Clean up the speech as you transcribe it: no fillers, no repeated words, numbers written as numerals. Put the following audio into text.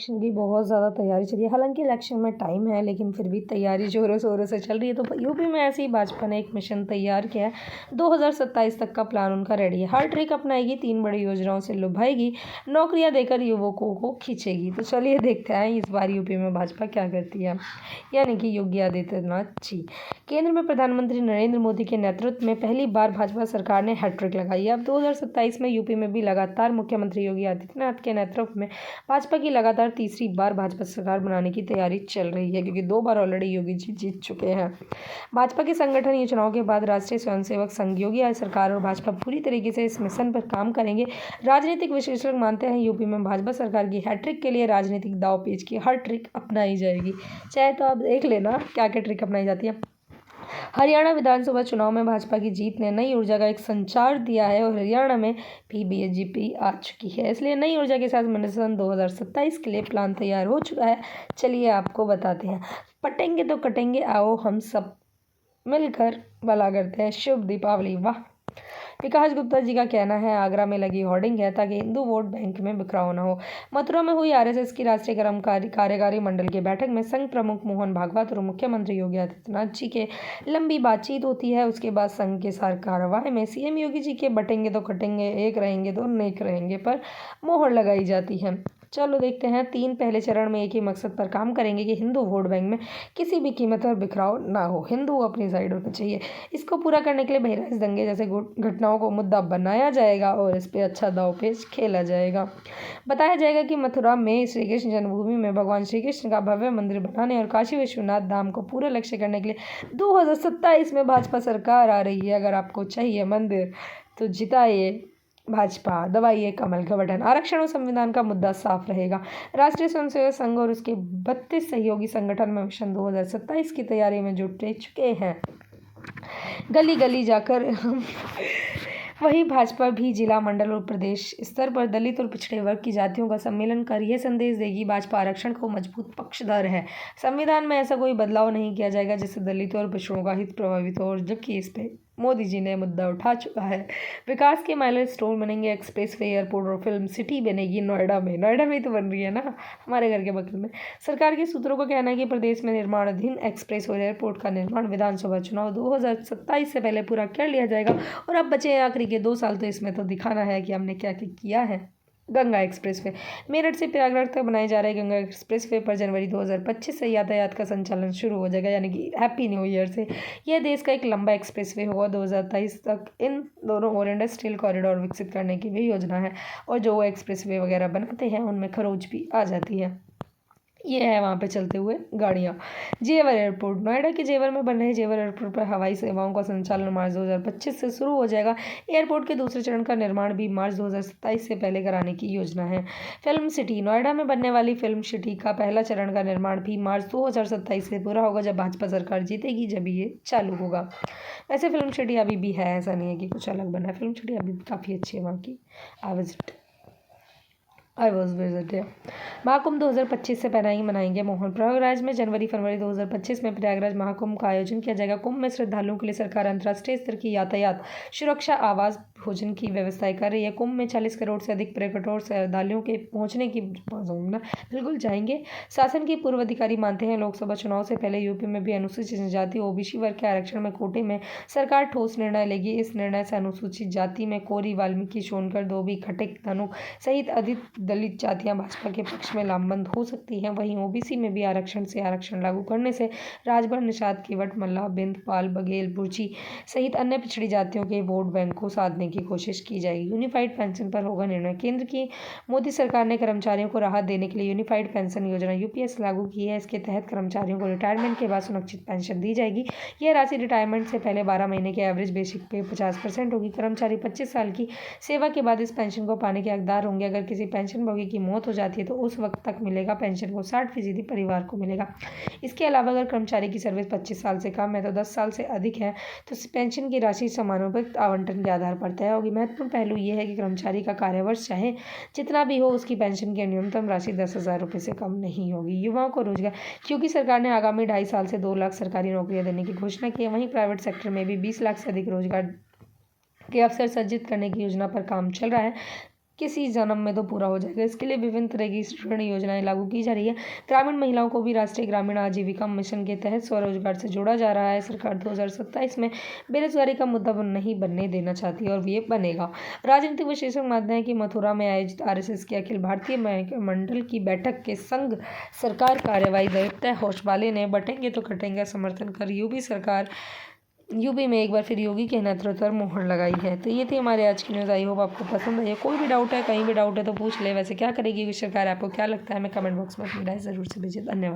Election की बहुत ज़्यादा तैयारी चल रही है। हालांकि इलेक्शन में टाइम है, लेकिन फिर भी तैयारी ज़ोरों शोरों से चल रही है। तो यूपी में ऐसे ही भाजपा ने एक मिशन तैयार किया है। 2027 तक का प्लान उनका रेडी है। हर ट्रिक अपनाएगी, 3 बड़ी योजनाओं से लुभाएगी, नौकरियां देकर युवकों को खींचेगी। तो चलिए देखते हैं इस बार यूपी में भाजपा क्या करती है। यानी कि योगी आदित्यनाथ जी। केंद्र में प्रधानमंत्री नरेंद्र मोदी के नेतृत्व में पहली बार भाजपा सरकार ने हैट्रिक लगाई है। अब 2027 में यूपी में भी लगातार मुख्यमंत्री योगी आदित्यनाथ के नेतृत्व में भाजपा की लगातार तीसरी बार भाजपा सरकार बनाने की तैयारी चल रही है, क्योंकि 2 बार ऑलरेडी योगी जी जीत चुके हैं। भाजपा के संगठन योजनाओं के बाद राष्ट्रीय स्वयंसेवक संघ, योगी सरकार और भाजपा पूरी तरीके से इस मिशन पर काम करेंगे। राजनीतिक विश्लेषक मानते हैं यूपी में भाजपा सरकार की हैट्रिक के लिए राजनीतिक दांवपेच की हर ट्रिक अपनाई जाएगी। चाहे तो आप देख लेना क्या क्या ट्रिक अपनाई जाती है। हरियाणा विधानसभा चुनाव में भाजपा की जीत ने नई ऊर्जा का एक संचार दिया है और हरियाणा में भी बीजेपी आ चुकी है। इसलिए नई ऊर्जा के साथ मिशन 2027 के लिए प्लान तैयार हो चुका है। चलिए आपको बताते हैं। पटेंगे तो कटेंगे, आओ हम सब मिलकर भला करते हैं। शुभ दीपावली। वाह। विकास गुप्ता जी का कहना है आगरा में लगी होर्डिंग है ताकि हिंदू वोट बैंक में बिखराव न हो। मथुरा में हुई आरएसएस की राष्ट्रीय कार्यकारी मंडल की बैठक में संघ प्रमुख मोहन भागवत और मुख्यमंत्री योगी आदित्यनाथ जी के लंबी बातचीत होती है। उसके बाद संघ के सार कार्रवाई में सीएम योगी जी के बटेंगे तो कटेंगे, एक रहेंगे तो नेक रहेंगे पर मोहर लगाई जाती है। चलो देखते हैं। 3 पहले चरण में एक ही मकसद पर काम करेंगे कि हिंदू वोट बैंक में किसी भी कीमत पर बिखराव ना हो, हिंदू अपनी साइड होना चाहिए। इसको पूरा करने के लिए बहराइच दंगे जैसे घटनाओं को मुद्दा बनाया जाएगा और इस पर अच्छा दांवपेच खेला जाएगा। बताया जाएगा कि मथुरा में श्री कृष्ण जन्मभूमि में भगवान श्री कृष्ण का भव्य मंदिर बनाने और काशी विश्वनाथ धाम को पूरे लक्ष्य करने के लिए 2027 में भाजपा सरकार आ रही है। अगर आपको चाहिए मंदिर तो जिताइए भाजपा, दबाइए कमल का बटन। आरक्षण और संविधान का मुद्दा साफ रहेगा। राष्ट्रीय स्वयंसेवक संघ और उसके 32 सहयोगी संगठन में मिशन 2027 की तैयारी में जुटे चुके हैं। गली गली जाकर वही भाजपा भी जिला, मंडल और प्रदेश स्तर पर दलित और पिछड़े वर्ग की जातियों का सम्मेलन कर यह संदेश देगी भाजपा आरक्षण को मजबूत पक्षधर है। संविधान में ऐसा कोई बदलाव नहीं किया जाएगा जिससे दलितों और पिछड़ों का हित प्रभावित हो, और जबकि इस पे मोदी जी ने मुद्दा उठा चुका है। विकास के माइलस्टोन बनेंगे, एक्सप्रेस वे, एयरपोर्ट और फिल्म सिटी बनेगी नोएडा में। नोएडा में तो बन रही है ना, हमारे घर के बगल में। सरकार के सूत्रों का कहना है कि प्रदेश में निर्माणाधीन एक्सप्रेस और एयरपोर्ट का निर्माण विधानसभा चुनाव 2027 से पहले पूरा कर लिया जाएगा। और अब बचे आखिरी के 2 साल, तो इसमें तो दिखाना है कि हमने क्या क्या किया है। गंगा एक्सप्रेसवे मेरठ से प्रयागराज तक बनाए जा रहे गंगा एक्सप्रेसवे पर जनवरी 2025 से यातायात का संचालन शुरू हो जाएगा, यानी कि हैप्पी न्यू ईयर से। यह देश का एक लंबा एक्सप्रेसवे होगा। 2023 तक इन दोनों और इंडस्ट्रियल कॉरिडोर विकसित करने की भी योजना है। और जो एक्सप्रेसवे वगैरह बनाते हैं उनमें खरोच भी आ जाती है। ये है वहाँ पे चलते हुए गाड़ियाँ। जेवर एयरपोर्ट, नोएडा के जेवर में बन रहे जेवर एयरपोर्ट पर हवाई सेवाओं का संचालन मार्च 2025 से शुरू हो जाएगा। एयरपोर्ट के दूसरे चरण का निर्माण भी मार्च 2027 से पहले कराने की योजना है। फिल्म सिटी, नोएडा में बनने वाली फिल्म सिटी का पहला चरण का निर्माण भी मार्च 2027 से पूरा होगा। जब भाजपा सरकार जीतेगी जब ये चालू होगा। वैसे फिल्म सिटी अभी भी है, ऐसा नहीं है कि कुछ अलग बना है। फिल्म सिटी अभी भी काफ़ी अच्छी है वहाँ की। I was visit. महाकुंभ 2025 से पहले ही मनाएंगे मोहन। प्रयागराज में जनवरी फरवरी 2025 में प्रयागराज महाकुंभ का आयोजन किया जाएगा। कुंभ में श्रद्धालुओं के लिए सरकार अंतर्राष्ट्रीय स्तर की यातायात सुरक्षा, आवास, भोजन की व्यवस्थाएं कर रही है। कुंभ में 40 करोड़ से अधिक पर्यटक और श्रद्धालुओं के पहुंचने की बिल्कुल जाएंगे। शासन के पूर्व अधिकारी मानते हैं लोकसभा चुनाव से पहले यूपी में भी अनुसूचित जनजाति ओबीसी वर्ग के आरक्षण में कोटे में सरकार ठोस निर्णय लेगी। इस निर्णय से अनुसूचित जाति में कोरी, वाल्मीकि, सोनकर, धोबी, खटिक, धनुक सहित अधिक दलित जातियां भाजपा के पक्ष में लामबंद हो सकती हैं। वहीं ओबीसी में भी आरक्षण लागू करने से राजभर, निषाद, केवट, मल्लाह, बिंद, पाल, बघेल, बुर्जी सहित अन्य पिछड़ी जातियों के वोट बैंक को साधने की कोशिश की जाएगी। यूनिफाइड पेंशन पर होगा निर्णय। केंद्र की मोदी सरकार ने कर्मचारियों को राहत देने के लिए यूनिफाइड पेंशन योजना यूपीएस लागू की है। इसके तहत कर्मचारियों को रिटायरमेंट के बाद सुनिश्चित पेंशन दी जाएगी। यह राशि रिटायरमेंट से पहले 12 महीने के एवरेज बेसिक पे 50% होगी। कर्मचारी 25 साल की सेवा के बाद इस पेंशन को पाने के हकदार होंगे। अगर किसी पेंशनभोगी की मौत हो जाती है तो उस वक्त तक मिलेगा पेंशन को 60% परिवार को मिलेगा। इसके अलावा अगर कर्मचारी की सर्विस 25 साल से कम है तो 10 साल से अधिक है तो पेंशन की राशि समानुपातिक आवंटन के आधार पर तय होगी। महत्वपूर्ण पहलू यह है कि कर्मचारी का कार्यवर्ष चाहे जितना भी हो उसकी पेंशन की न्यूनतम राशि 10,000 रुपये से कम नहीं होगी। युवाओं को रोजगार, क्योंकि सरकार ने आगामी 2.5 साल से 2 लाख सरकारी नौकरियां देने की घोषणा की है। वहीं प्राइवेट सेक्टर में भी 20 लाख से अधिक रोजगार के अवसर सृजित करने की योजना पर काम चल रहा है। किसी जन्म में तो पूरा हो जाएगा। इसके लिए विभिन्न तरह की ऋण योजनाएं लागू की जा रही है। ग्रामीण महिलाओं को भी राष्ट्रीय ग्रामीण आजीविका मिशन के तहत स्वरोजगार से जोड़ा जा रहा है। सरकार 2027 में बेरोजगारी का मुद्दा नहीं बनने देना चाहती है और ये बनेगा। राजनीतिक विशेषज्ञ मानते हैं कि मथुरा में आयोजित आरएसएस की अखिल भारतीय मंडल की बैठक के संग सरकार कार्यवाही दत्ता होशवाले ने बटेंगे तो कटेंगे समर्थन कर यूपी में एक बार फिर योगी के नेतृत्व पर मोहर लगाई है। तो ये थी हमारे आज की न्यूज़। आई होप आपको पसंद आई है। कोई भी डाउट है, कहीं भी डाउट है तो पूछ ले। वैसे क्या करेगी सरकार, आपको क्या लगता है, हमें कमेंट बॉक्स में अपनी राय ज़रूर से भेजिए। धन्यवाद।